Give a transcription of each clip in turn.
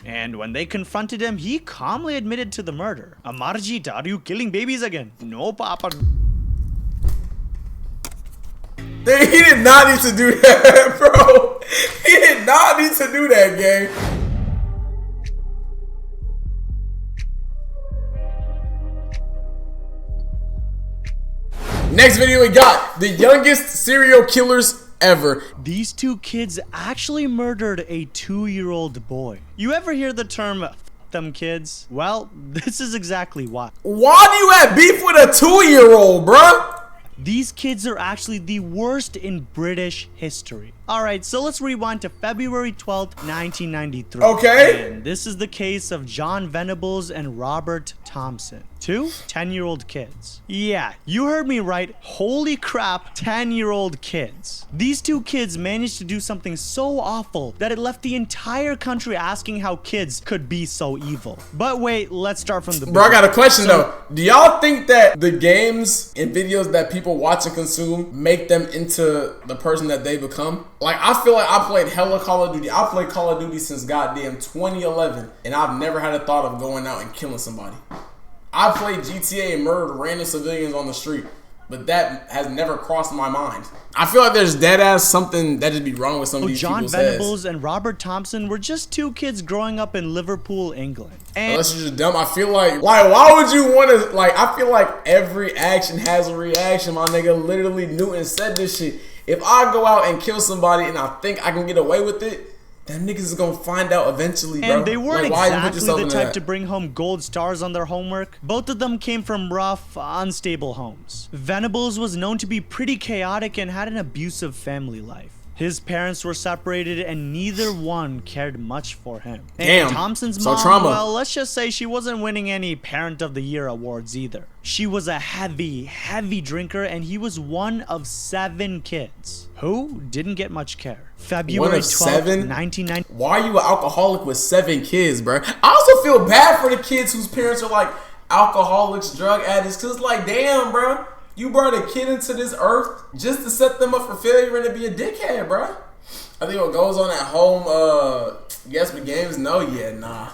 And when they confronted him, he calmly admitted to the murder. Amarjit, are you killing babies again? No, Papa. He did not need to do that, bro. He did not need to do that, gang. Next video we got the youngest serial killers ever. These two kids actually murdered a 2-year-old boy. You ever hear the term "F them kids"? Well, this is exactly why. Why do you have beef with a 2-year-old, bruh? These kids are actually the worst in British history. Alright, so let's rewind to February 12th, 1993. Okay. And this is the case of John Venables and Robert Thompson. Two 10-year-old kids. Yeah, you heard me right. Holy crap, 10-year-old kids. These two kids managed to do something so awful that it left the entire country asking how kids could be so evil. But wait, let's start from the beginning. Bro, I got a question though. Do y'all think that the games and videos that people watch and consume make them into the person that they become? Like, I feel like I played hella Call of Duty. I played Call of Duty since goddamn 2011, and I've never had a thought of going out and killing somebody. I played GTA and murdered random civilians on the street, but that has never crossed my mind. I feel like there's dead ass something that just be wrong with some of these John people's Venables heads. and Robert Thompson were just two kids growing up in Liverpool, England. And Unless you're just dumb, I feel like why would you want to, like, I feel like every action has a reaction, my nigga. Literally Newton said this shit. If I go out and kill somebody and I think I can get away with it, them niggas is gonna find out eventually, bro. And they weren't like, exactly the type to bring home gold stars on their homework. Both of them came from rough, unstable homes. Venables was known to be pretty chaotic and had an abusive family life. His parents were separated and neither one cared much for him. Damn. And Thompson's So mom, trauma. well, let's just say she wasn't winning any Parent of the Year awards either. She was a heavy drinker and he was one of 7 kids who didn't get much care. February 12th, 1990. Why are you an alcoholic with 7 kids, bro? I also feel bad for the kids whose parents are like alcoholics, drug addicts, cause it's like, damn, bro. You brought a kid into this earth just to set them up for failure and to be a dickhead, bro. I think what goes on at home, Guess What Games? No, yeah, nah.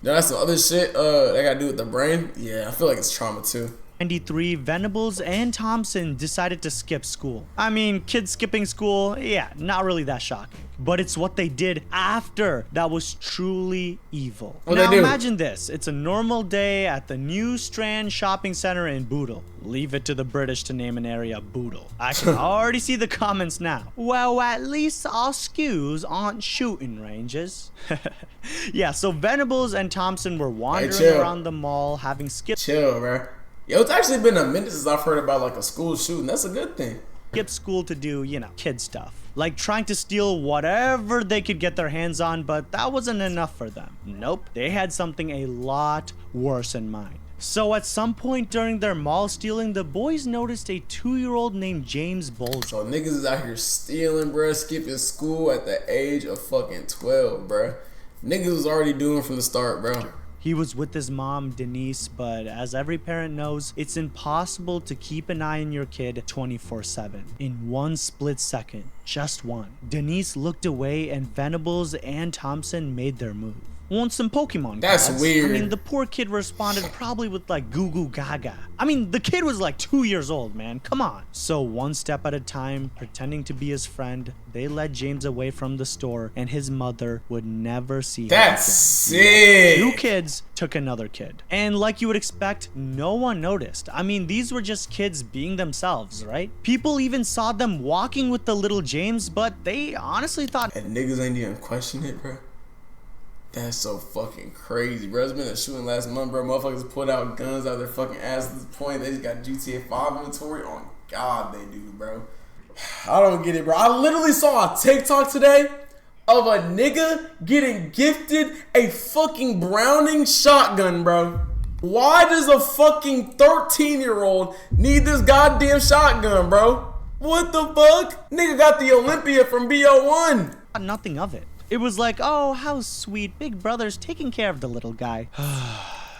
That's some other shit that got to do with the brain. Yeah, I feel like it's trauma too. 93, Venables and Thompson decided to skip school. I mean, kids skipping school, yeah, not really that shocking. But it's what they did after that was truly evil. What'd Now they do? imagine this. It's a normal day at the New Strand Shopping Center in Bootle. Leave it to the British to name an area Bootle. I can already see the comments now. Well, at least our schools aren't shooting ranges. Yeah, so Venables and Thompson were wandering chill. around the mall having skipped Chill, bro. Yo, it's actually been a minute since I've heard about like a school shooting. That's a good thing. school to do, you know, kid stuff. Like trying to steal whatever they could get their hands on, but that wasn't enough for them. Nope, they had something a lot worse in mind. So at some point during their mall stealing, the boys noticed a 2-year-old named James Bolger. So niggas is out here stealing, bro, skipping school at the age of fucking 12, bro. Niggas was already doing from the start, bro. He was with his mom, Denise, but as every parent knows, it's impossible to keep an eye on your kid 24/7. In one split second, just one, Denise looked away and Venables and Thompson made their move. Want some Pokemon That's cards? weird. I mean, the poor kid responded probably with like goo goo gaga. I mean, the kid was like 2 years old, man. Come on. So one step at a time, pretending to be his friend, they led James away from the store and his mother would never see him That's again. sick. 2 kids took another kid. And like you would expect, no one noticed. I mean, these were just kids being themselves, right? People even saw them walking with the little James, but they honestly thought And niggas ain't even question it, bro. That's so fucking crazy, bro. There's been a shooting last month, bro. Motherfuckers pulled out guns out of their fucking ass at this point. They just got GTA 5 inventory. On God, they do, bro. I don't get it, bro. I literally saw a TikTok today of a nigga getting gifted a fucking Browning shotgun, bro. Why does a fucking 13-year-old need this goddamn shotgun, bro? What the fuck? Nigga got the Olympia from BO1. nothing of it. It was like, oh, how sweet. Big brother's taking care of the little guy.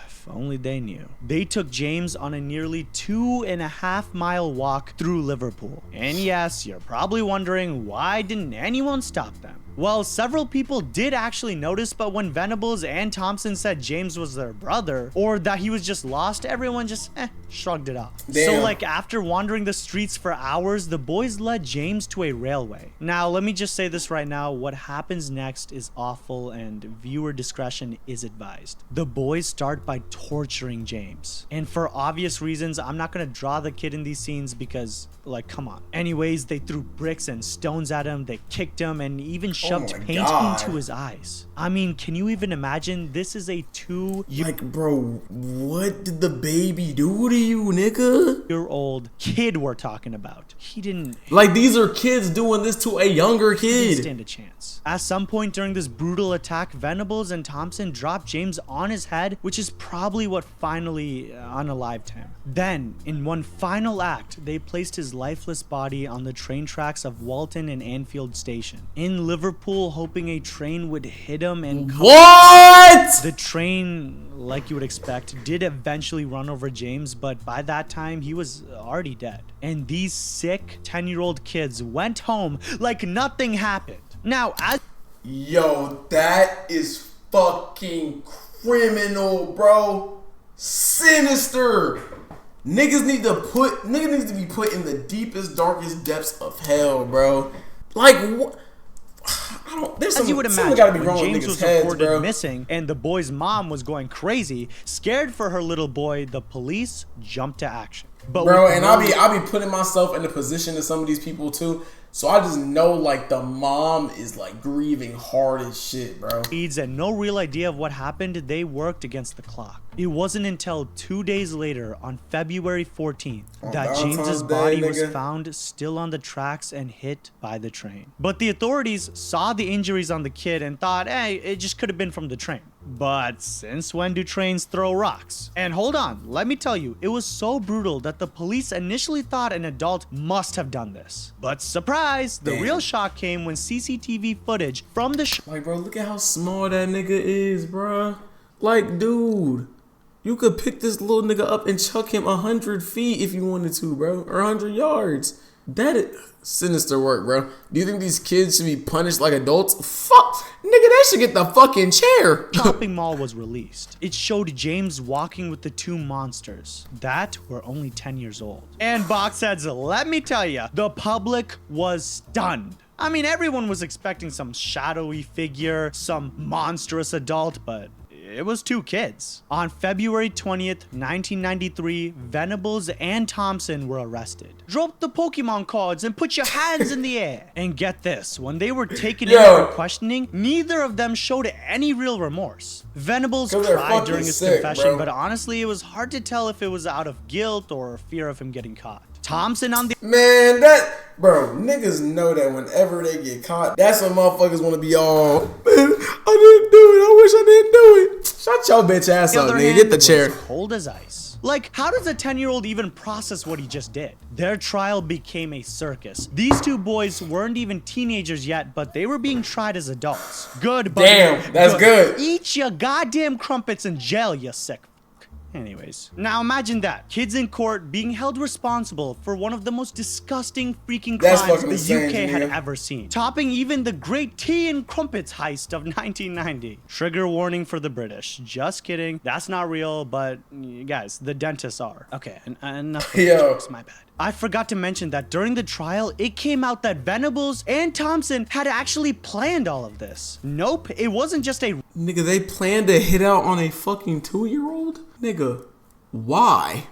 If only they knew. They took James on a nearly 2.5-mile walk through Liverpool. And yes, you're probably wondering, why didn't anyone stop them? Well, several people did actually notice, but when Venables and Thompson said James was their brother or that he was just lost, everyone just shrugged it off. Damn. So like after wandering the streets for hours, the boys led James to a railway. Now, let me just say this right now. What happens next is awful and viewer discretion is advised. The boys start by torturing James. And for obvious reasons, I'm not going to draw the kid in these scenes because, like, come on. Anyways, they threw bricks and stones at him. They kicked him and even shoved my paint God. into his eyes. I mean, can you even imagine? This is a 2-year-old Like, bro, what did the baby do to you, nigga? kid we're talking about. He didn't Like, these are kids doing this to a younger didn't kid. stand a chance. At some point during this brutal attack, Venables and Thompson dropped James on his head, which is probably what finally unalived him. Then, in one final act, they placed his lifeless body on the train tracks of Walton and Anfield Station in Liverpool, hoping a train would hit him and What? the train, like you would expect, did eventually run over James, but by that time he was already dead. And these sick 10-year-old kids went home like nothing happened. Now, as Yo, that is fucking criminal, bro. Sinister. Niggas needs to be put in the deepest, darkest depths of hell, bro. Like, what? I don't. There's As you would something imagine, gotta be when wrong James with niggas' was heads, reported bro. missing and the boy's mom was going crazy, scared for her little boy, the police jumped to action. But Bro, with and no I'll be putting myself in the position of some of these people too. So I just know like the mom is like grieving hard as shit, bro. leads and no real idea of what happened, they worked against the clock. It wasn't until 2 days later, on February 14th, that Valentine's James's Day, body was nigga. found still on the tracks and hit by the train. But the authorities saw the injuries on the kid and thought, hey, it just could have been from the train. But since when do trains throw rocks? And hold on, let me tell you, it was so brutal that the police initially thought an adult must have done this. But surprise, the Damn. real shock came when CCTV footage from the Like, bro, look at how small that nigga is, bro. Like, dude, you could pick this little nigga up and chuck him 100 feet if you wanted to, bro, or 100 yards. That is sinister work, bro. Do you think these kids should be punished like adults? Fuck, nigga, they should get the fucking chair. shopping mall was released. It showed James walking with the two monsters that were only 10 years old. And boxheads, let me tell you, the public was stunned. I mean, everyone was expecting some shadowy figure, some monstrous adult, but it was two kids. On February 20th, 1993, Venables and Thompson were arrested. Drop the Pokemon cards and put your hands in the air. And get this, when they were taken in Yo. for questioning, neither of them showed any real remorse. Venables 'Cause they're cried fucking during his sick, confession, bro. but honestly, it was hard to tell if it was out of guilt or fear of him getting caught. Thompson, on the Man, bro, niggas know that whenever they get caught, that's when motherfuckers want to be all, man, I didn't do it. I wish I didn't do it. Shut your bitch ass up, other nigga. hand, Get the was chair. cold as ice. Like, how does a 10-year-old even process what he just did? Their trial became a circus. These two boys weren't even teenagers yet, but they were being tried as adults. Good, buddy. Damn, that's good. Eat your goddamn crumpets in jail, you sick fuck. Anyways, now imagine that. Kids in court being held responsible for one of the most disgusting freaking That's crimes fucking the insane, UK had nigga. ever seen. Topping even the great tea and crumpets heist of 1990. Trigger warning for the British. Just kidding. That's not real, but guys, the dentists are. Okay, enough of the Yo. jokes, my bad. I forgot to mention that during the trial, it came out that Venables and Thompson had actually planned all of this. Nope, it wasn't just a Nigga, they planned to hit out on a fucking 2-year-old? Nigga, why?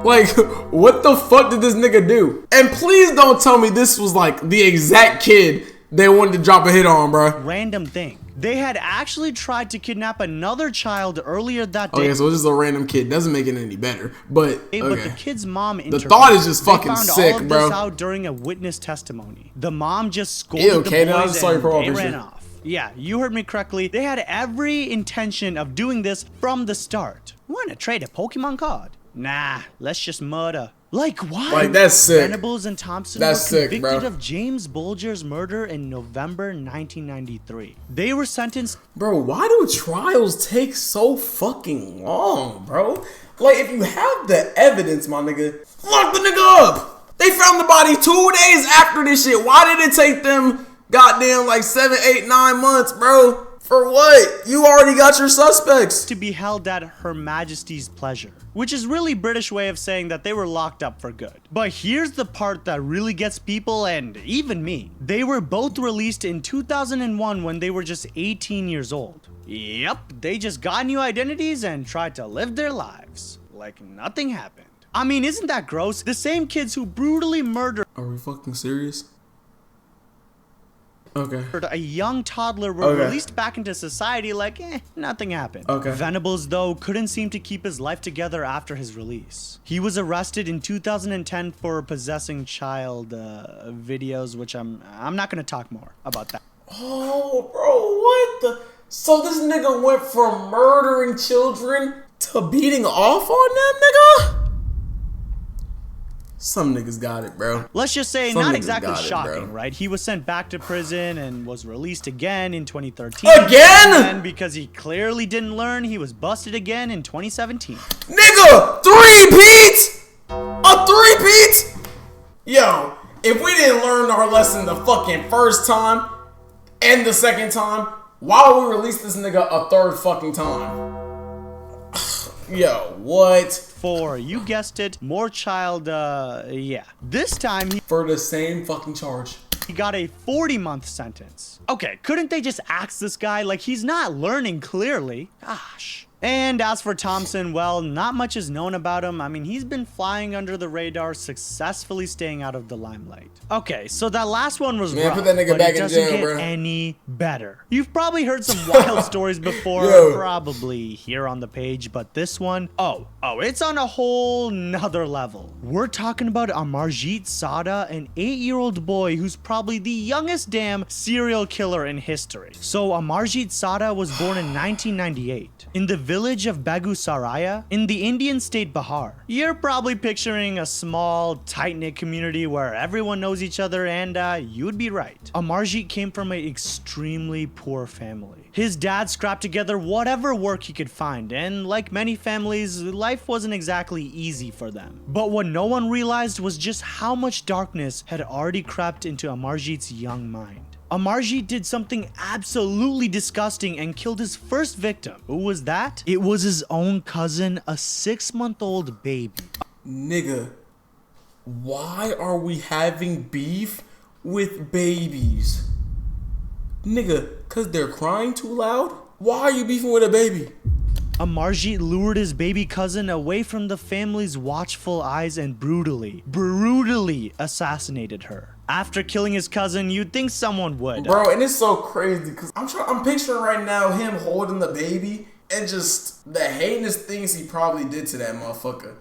Like, what the fuck did this nigga do? And please don't tell me this was like the exact kid they wanted to drop a hit on, bro. random thing. They had actually tried to kidnap another child earlier that day. Okay, so it's just a random kid. Doesn't make it any better. But, But the okay. kid's mom intervened. thought is just fucking They found sick, all of bro. this out during a witness testimony. The mom just scolded Ew, the Kaden, I boys just saw your and profile they ran picture. off. Yeah, you heard me correctly. They had every intention of doing this from the start. Want to trade a Pokemon card? Nah, let's just murder. Like why? Like, that's sick. Venables and Thompson That's were sick, convicted bro. of James Bulger's murder in November 1993. They were sentenced Bro, why do trials take so fucking long, bro? Like, if you have the evidence, my nigga, lock the nigga up. They found the body 2 days after this shit. Why did it take them goddamn like 7, 8, 9 months, bro. For what? You already got your suspects. To be held at Her Majesty's pleasure, which is really British way of saying that they were locked up for good. But here's the part that really gets people and even me. They were both released in 2001 when they were just 18 years old. Yep, they just got new identities and tried to live their lives like nothing happened. I mean, isn't that gross? The same kids who brutally murdered Are we fucking serious? Okay. a young toddler were released back into society like, nothing happened. Okay. Venables, though, couldn't seem to keep his life together after his release. He was arrested in 2010 for possessing child videos, which I'm not gonna talk more about that. Oh, bro, what the? So this nigga went from murdering children to beating off on them, nigga? Some niggas got it, bro. Let's just say, Some not niggas exactly got it, shocking, bro. right? He was sent back to prison and was released again in 2013. Again? And because he clearly didn't learn, he was busted again in 2017. Nigga, three-peat? A three-peat? Yo, if we didn't learn our lesson the fucking first time and the second time, why would we release this nigga a third fucking time? Yo, what? For, you guessed it, more child, yeah. This time, For the same fucking charge. he got a 40-month sentence. Okay, couldn't they just axe this guy? Like, he's not learning clearly. Gosh. And as for Thompson, well, not much is known about him. I mean, he's been flying under the radar, successfully staying out of the limelight. Okay, so that last one was rough, put that nigga but back it in doesn't jail, get bro. any better. You've probably heard some wild stories before, Yo. probably here on the page, but this one, oh, it's on a whole nother level. We're talking about Amarjeet Sada, an 8-year-old boy who's probably the youngest damn serial killer in history. So Amarjeet Sada was born in 1998 in the village of Begusaraya in the Indian state Bihar. You're probably picturing a small, tight-knit community where everyone knows each other, and you'd be right. Amarjeet came from an extremely poor family. His dad scrapped together whatever work he could find, and like many families, life wasn't exactly easy for them. But what no one realized was just how much darkness had already crept into Amarjeet's young mind. Amarjeet did something absolutely disgusting and killed his first victim. Who was that? It was his own cousin, a 6-month-old baby. Nigga, why are we having beef with babies? Nigga, cause they're crying too loud? Why are you beefing with a baby? Amarjeet lured his baby cousin away from the family's watchful eyes and brutally assassinated her. After killing his cousin, you'd think someone would. Bro, and it's so crazy because I'm picturing right now him holding the baby and just the heinous things he probably did to that motherfucker.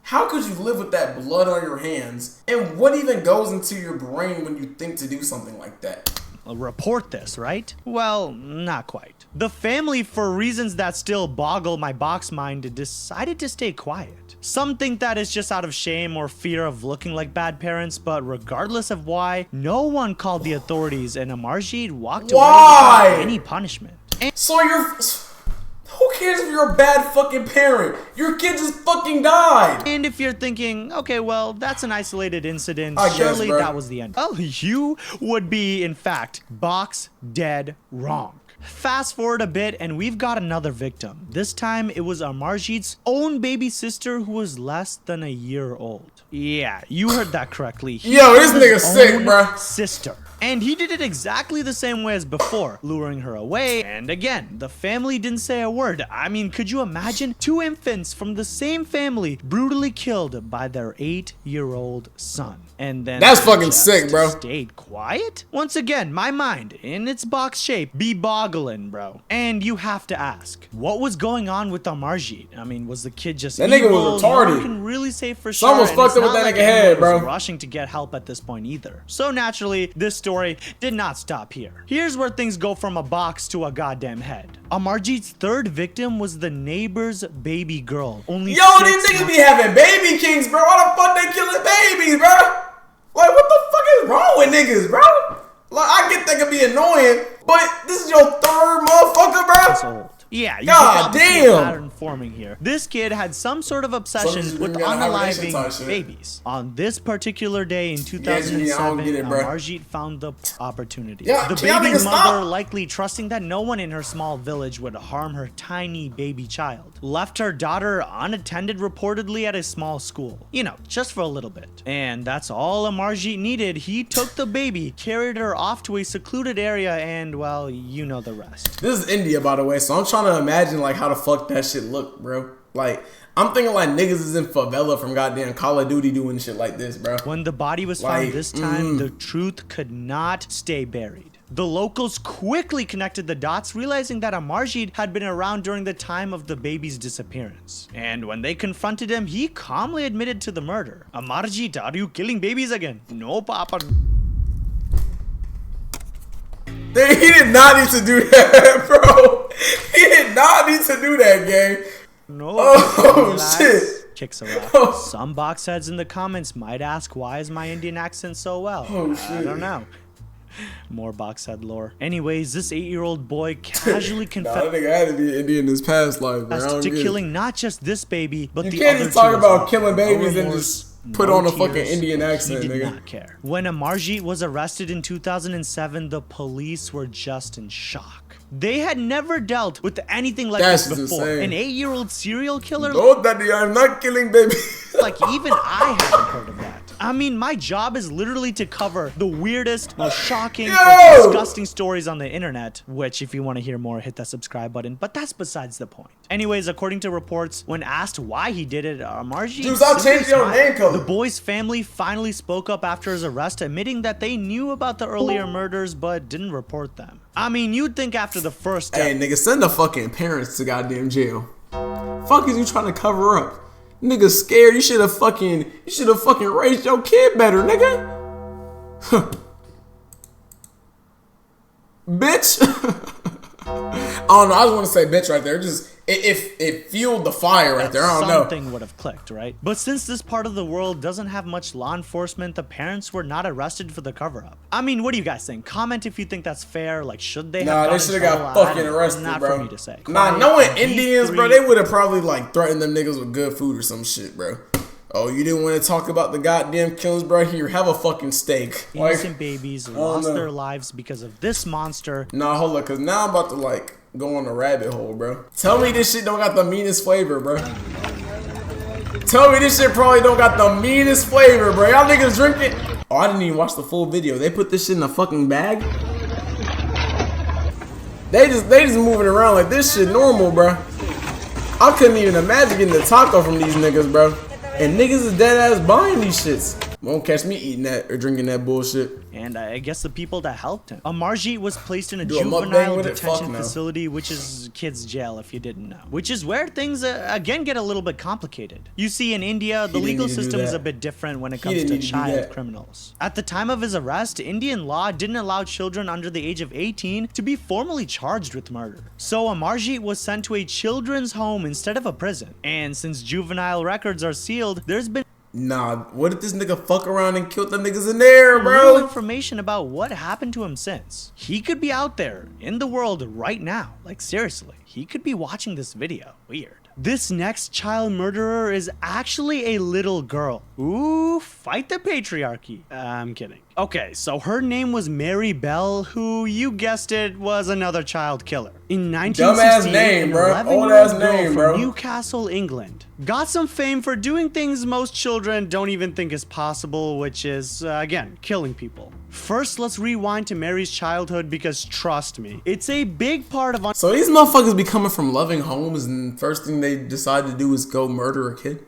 How could you live with that blood on your hands? And what even goes into your brain when you think to do something like that? Report this, right? Well, not quite. The family, for reasons that still boggle my box mind, decided to stay quiet. Some think that it's just out of shame or fear of looking like bad parents, but regardless of why, no one called the authorities and Amarjeet walked away without any punishment. So who cares if you're a bad fucking parent? Your kid just fucking died. And if you're thinking, okay, well, that's an isolated incident, I guess, surely bro. that was the end. Well, you would be, in fact, box dead wrong. Fast forward a bit and we've got another victim. This time it was Amarjeet's own baby sister who was less than a year old. Yeah, you heard that correctly. Yo, this His nigga sick, own bruh. Sister. And he did it exactly the same way as before, luring her away. And again, the family didn't say a word. I mean, could you imagine 2 infants from the same family brutally killed by their 8-year-old son? And then That's they fucking just sick, bro. Stayed quiet? Once again, my mind, in its box shape, be boggling, bro. And you have to ask, what was going on with Amarjeet? I mean, was the kid just That nigga evil? was No retarded. one can really say for sure. Something was and fucked it's up with not that like nigga head, anyone was bro. rushing to get help at this point either. So naturally, this story did not stop here. Here's where things go from a box to a goddamn head. Amarjeet's third victim was the neighbor's baby girl. Only Yo, 6 these niggas months be having baby kings, bro. Why the fuck they killing babies, bro? Like, what the fuck is wrong with niggas, bro? Like, I get that could be annoying, but this is your third motherfucker, bro. old. Yeah, you God can see a damn. pattern forming here. This kid had some sort of Somebody's obsession with bringing out hibernation type unaliving shit. babies. On this particular day in I 2007, don't get it, bro. Amarjeet found the opportunity. Yeah, The y'all baby's niggas mother, stop. likely trusting that no one in her small village would harm her tiny baby child, left her daughter unattended reportedly at a small school. You know, just for a little bit. And that's all Amarjeet needed. He took the baby, carried her off to a secluded area, and, well, you know the rest. This is India, by the way, so I'm trying to imagine like how the fuck that shit look, bro. Like, I'm thinking like niggas is in favela from goddamn Call of Duty doing shit like this, bro. When the body was found Like, this time, the truth could not stay buried. The locals quickly connected the dots, realizing that Amarjeet had been around during the time of the baby's disappearance. And when they confronted him, he calmly admitted to the murder. Amarjeet, are you killing babies again? No, Papa. He did not need to do that, bro. He did not need to do that, gang. No. Oh, Relax. shit. Kicks her up. Oh. Some boxheads in the comments might ask, why is my Indian accent so well? Oh, I shit. don't know. More boxhead lore. Anyways, this 8-year-old boy casually Nah, confessed that nigga had to be Indian in his past life, bro. I don't to get it. killing not just this baby, but You the can't other just talk two as about well. killing babies No and remorse, just put no on a fucking tears. Indian accent, He did nigga. not care. When Amarjeet was arrested in 2007, the police were just in shock. They had never dealt with anything like That's this before. insane. An 8-year-old serial killer? No, daddy, I'm not killing babies. Like, even I haven't heard of that. I mean, my job is literally to cover the weirdest, most shocking, Yo! most disgusting stories on the internet, which if you want to hear more, hit that subscribe button, but that's besides the point. Anyways, according to reports, when asked why he did it, Amarjeet Dude, stop simply changing your smiled. name color. The boy's family finally spoke up after his arrest, admitting that they knew about the earlier murders, but didn't report them. I mean, you'd think after the first step, Hey, nigga, send the fucking parents to goddamn jail. Fuck is you trying to cover up? Nigga scared. You should have fucking raised your kid better, nigga. Huh. Bitch. I don't know. I just want to say bitch right there. Just it fueled the fire right there. I don't know. something would have clicked, right? But since this part of the world doesn't have much law enforcement, the parents were not arrested for the cover-up. I mean, what do you guys think? Comment if you think that's fair. Like, should they have Nah, they gotten should have in got trouble? I fucking don't know. arrested, Not bro. for me to say. Nah, Quiet, knowing these Indians, bro, three- they would have probably like threatened them niggas with good food or some shit, bro. Oh, you didn't want to talk about the goddamn killings, bro? Here, have a fucking steak. innocent babies lost know. their lives because of this monster. Nah, hold up, cause now I'm about to like go on a rabbit hole, bro. Tell me this shit don't got the meanest flavor, bro. Tell me this shit probably don't got the meanest flavor, bro. Y'all niggas drink it? Oh, I didn't even watch the full video. They put this shit in a fucking bag? They just moving around like this shit normal, bro. I couldn't even imagine getting the taco from these niggas, bro. And niggas is dead ass buying these shits. Won't catch me eating that or drinking that bullshit. And I guess the people that helped him. Amarjeet was placed in a Do a mukbang juvenile with it? Fuck detention no. facility, which is kids' jail if you didn't know. Which is where things, again, get a little bit complicated. You see, in India, the didn't legal need to do system is that. a bit different when it He comes didn't to need to do child that. criminals. At the time of his arrest, Indian law didn't allow children under the age of 18 to be formally charged with murder. So Amarjeet was sent to a children's home instead of a prison. And since juvenile records are sealed, there's been Nah, what if this nigga fuck around and killed the niggas in there, little bro? information about what happened to him since. He could be out there in the world right now. Like, seriously, he could be watching this video. Weird. This next child murderer is actually a little girl. Ooh, fight the patriarchy. I'm kidding. Okay, so her name was Mary Bell, who, you guessed it, was another child killer. In 1968, name, an bro. 11-year-old Old-ass girl name, from bro. Newcastle, England, got some fame for doing things most children don't even think is possible, which is, again, killing people. First, let's rewind to Mary's childhood because, trust me, it's a big part of So these motherfuckers be coming from loving homes and first thing they decide to do is go murder a kid?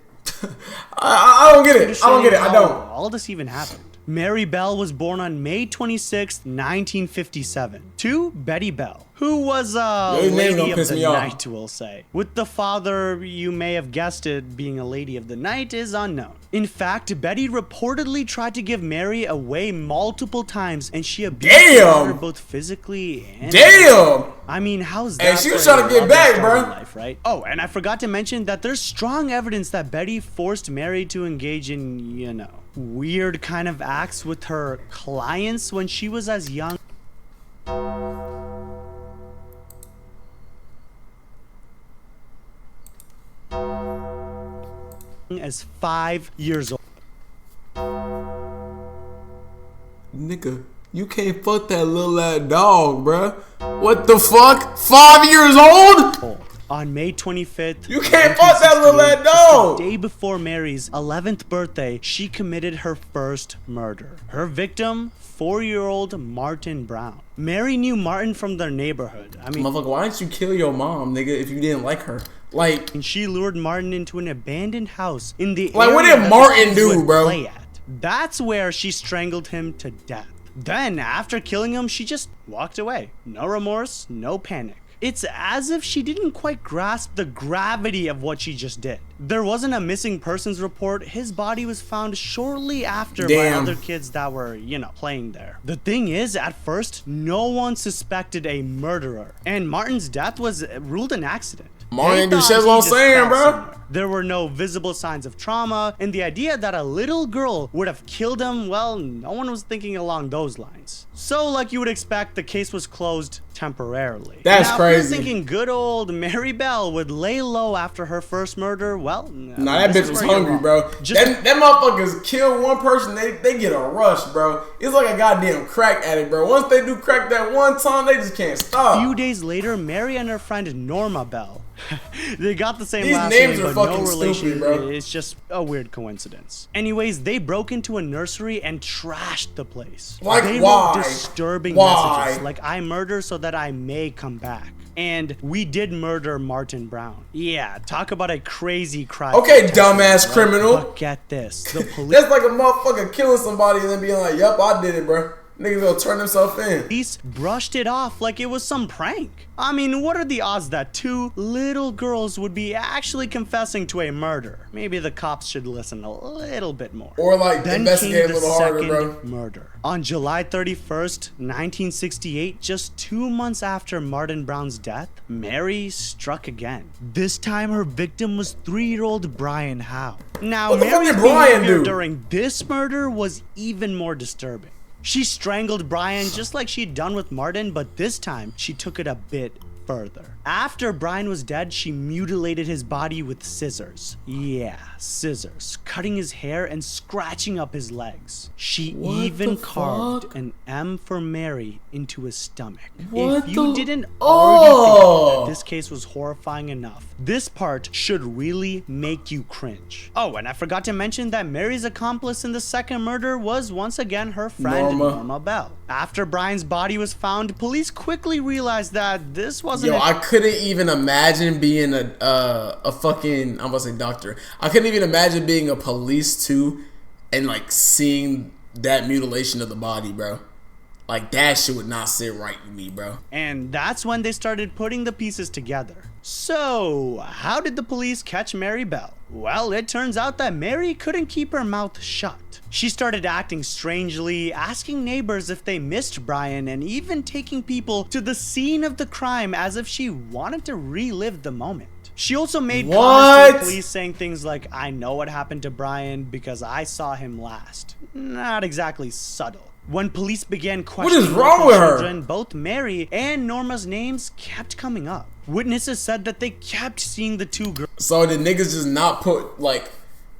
I don't get it. I don't get it. I how don't. all this even happened. Mary Bell was born on May 26, 1957, to Betty Bell, who was a These names lady gonna of piss the me off. night, we'll say. With the father, you may have guessed it, being a lady of the night is unknown. In fact, Betty reportedly tried to give Mary away multiple times, and she abused her Damn! daughter both physically and Damn! I mean, how's that? Hey, she was for trying to a get back, loving start bro. in life, right? Oh, and I forgot to mention that there's strong evidence that Betty forced Mary to engage in, you know, weird kind of acts with her clients when she was as young. as 5 years old. Nigga, you can't fuck that little ass dog, bruh. What the fuck? 5 years old? On May 25th, you can't fuck that little ass dog. The day before Mary's 11th birthday, she committed her first murder. Her victim, 4-year-old Martin Brown. Mary knew Martin from their neighborhood. I mean, motherfucker, why didn't you kill your mom, nigga, if you didn't like her? Like, and she lured Martin into an abandoned house in the like, area what did Martin do, would bro? play at. That's where she strangled him to death. Then, after killing him, she just walked away. No remorse, no panic. It's as if she didn't quite grasp the gravity of what she just did. There wasn't a missing persons report. His body was found shortly after by other kids that were, playing there. The thing is, at first, no one suspected a murderer. And Martin's death was ruled an accident. Martin do shit what I'm saying, bro. There were no visible signs of trauma, and the idea that a little girl would have killed him, well, no one was thinking along those lines. So, like you would expect, the case was closed temporarily. That's crazy. If you're thinking good old Mary Bell would lay low after her first murder, well, nah, that bitch was hungry, bro. That motherfuckers kill one person, they get a rush, bro. It's like a goddamn crack addict, bro. Once they do crack that one time, they just can't stop. A few days later, Mary and her friend Norma Bell, they got the same These last names name, are but fucking no relation. stupid, bro. It's just a weird coincidence. Anyways, they broke into a nursery and trashed the place. Like, they why? wrote disturbing Why? messages like, "I murder so that I may come back." And "We did murder Martin Brown." Yeah, talk about a crazy crime. Okay, dumbass criminal. But get this, the police. That's like a motherfucker killing somebody and then being like, "Yup, I did it, bro." Niggas gonna turn themselves in. Police brushed it off like it was some prank. I mean, what are the odds that 2 little girls would be actually confessing to a murder? Maybe the cops should listen a little bit more. Or like Then investigate came a little the harder, second bro. murder. On July 31st, 1968, just 2 months after Martin Brown's death, Mary struck again. This time, her victim was 3-year-old Brian Howe. Now, What the fuck Mary's did Brian behavior do? during this murder was even more disturbing. She strangled Brian just like she'd done with Martin, but this time she took it a bit further. After Brian was dead, she mutilated his body with scissors. Yeah, scissors, cutting his hair and scratching up his legs. She even carved an M for Mary into his stomach. If you didn't already think that this case was horrifying enough, this part should really make you cringe. Oh, and I forgot to mention that Mary's accomplice in the second murder was once again her friend Norma Bell. After Brian's body was found, police quickly realized that this wasn't I couldn't even imagine being a fucking, I'm about to say doctor. I couldn't even imagine being a police too and like seeing that mutilation of the body, bro. Like that shit would not sit right with me, bro. And that's when they started putting the pieces together. So, how did the police catch Mary Bell? Well, it turns out that Mary couldn't keep her mouth shut. She started acting strangely, asking neighbors if they missed Brian, and even taking people to the scene of the crime as if she wanted to relive the moment. She also made comments to the police saying things like, "I know what happened to Brian because I saw him last." Not exactly subtle. When police began questioning children, both Mary and Norma's names kept coming up. Witnesses said that they kept seeing the 2 girls. So did niggas just not put like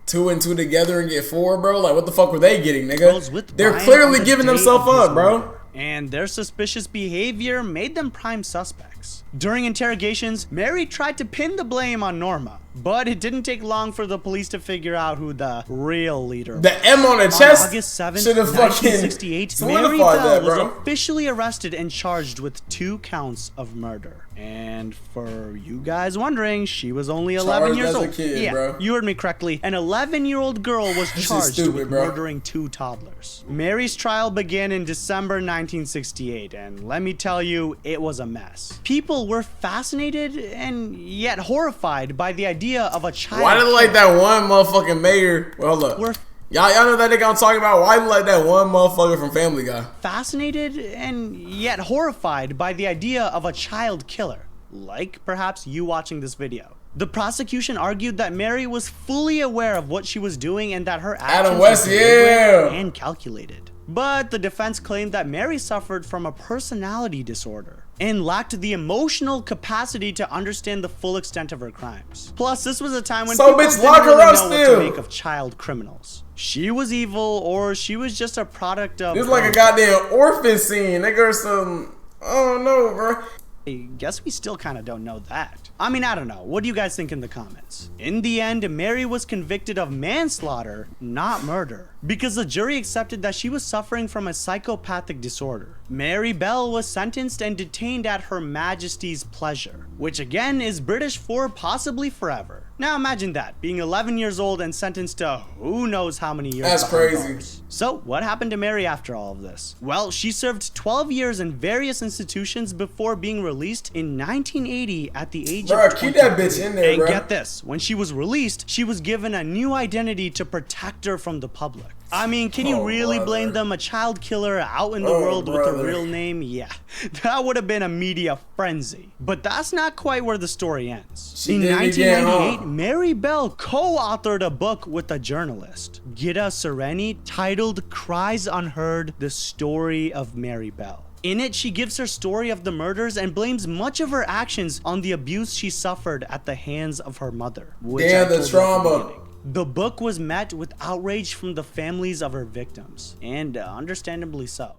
2 and 2 together and get 4, bro? Like what the fuck were they getting, nigga? They're clearly giving themselves up, bro. And their suspicious behavior made them prime suspects. During interrogations, Mary tried to pin the blame on Norma, but it didn't take long for the police to figure out who the real leader was. The M on the chest. On August 7th, should have 1968, Mary Bell that, was officially arrested and charged with 2 counts of murder. And for you guys wondering, she was only 11 years old. Kid, bro. You heard me correctly. An 11-year-old girl was charged with murdering 2 toddlers. Mary's trial began in December 1968, and let me tell you, it was a mess. People were fascinated and yet horrified by the idea of a child. Why did like that one motherfucking mayor? Well, look. Y'all know that nigga I'm talking about? Why like that one motherfucker from Family Guy? Fascinated and yet horrified by the idea of a child killer. Like perhaps you watching this video. The prosecution argued that Mary was fully aware of what she was doing and that her actions were deliberate and calculated. But the defense claimed that Mary suffered from a personality disorder and lacked the emotional capacity to understand the full extent of her crimes. Plus, this was a time when people didn't lock her really up know what still. to make of child criminals. She was evil, or she was just a product of... It's like a goddamn orphan scene. They got some... I don't know, bro. I guess we still kind of don't know that. I mean, I don't know. What do you guys think in the comments? In the end, Mary was convicted of manslaughter, not murder, because the jury accepted that she was suffering from a psychopathic disorder. Mary Bell was sentenced and detained at Her Majesty's pleasure, which again is British for possibly forever. Now imagine that, being 11 years old and sentenced to who knows how many years. That's crazy. Bars. So what happened to Mary after all of this? Well, she served 12 years in various institutions before being released in 1980 at the age Bro, of 20. keep that bitch in there, And bro. get this, when she was released, she was given a new identity to protect her from the public. I mean, can you Oh, really brother. blame them? A child killer out in the Oh, world with a brother. real name? Yeah, that would have been a media frenzy. But that's not quite where the story ends. She In did it again, 1998, huh? Mary Bell co-authored a book with a journalist, Gita Sereni, titled Cries Unheard, The Story of Mary Bell. In it, she gives her story of the murders and blames much of her actions on the abuse she suffered at the hands of her mother. which Damn, I the told you at the trauma. beginning. The book was met with outrage from the families of her victims, and understandably so.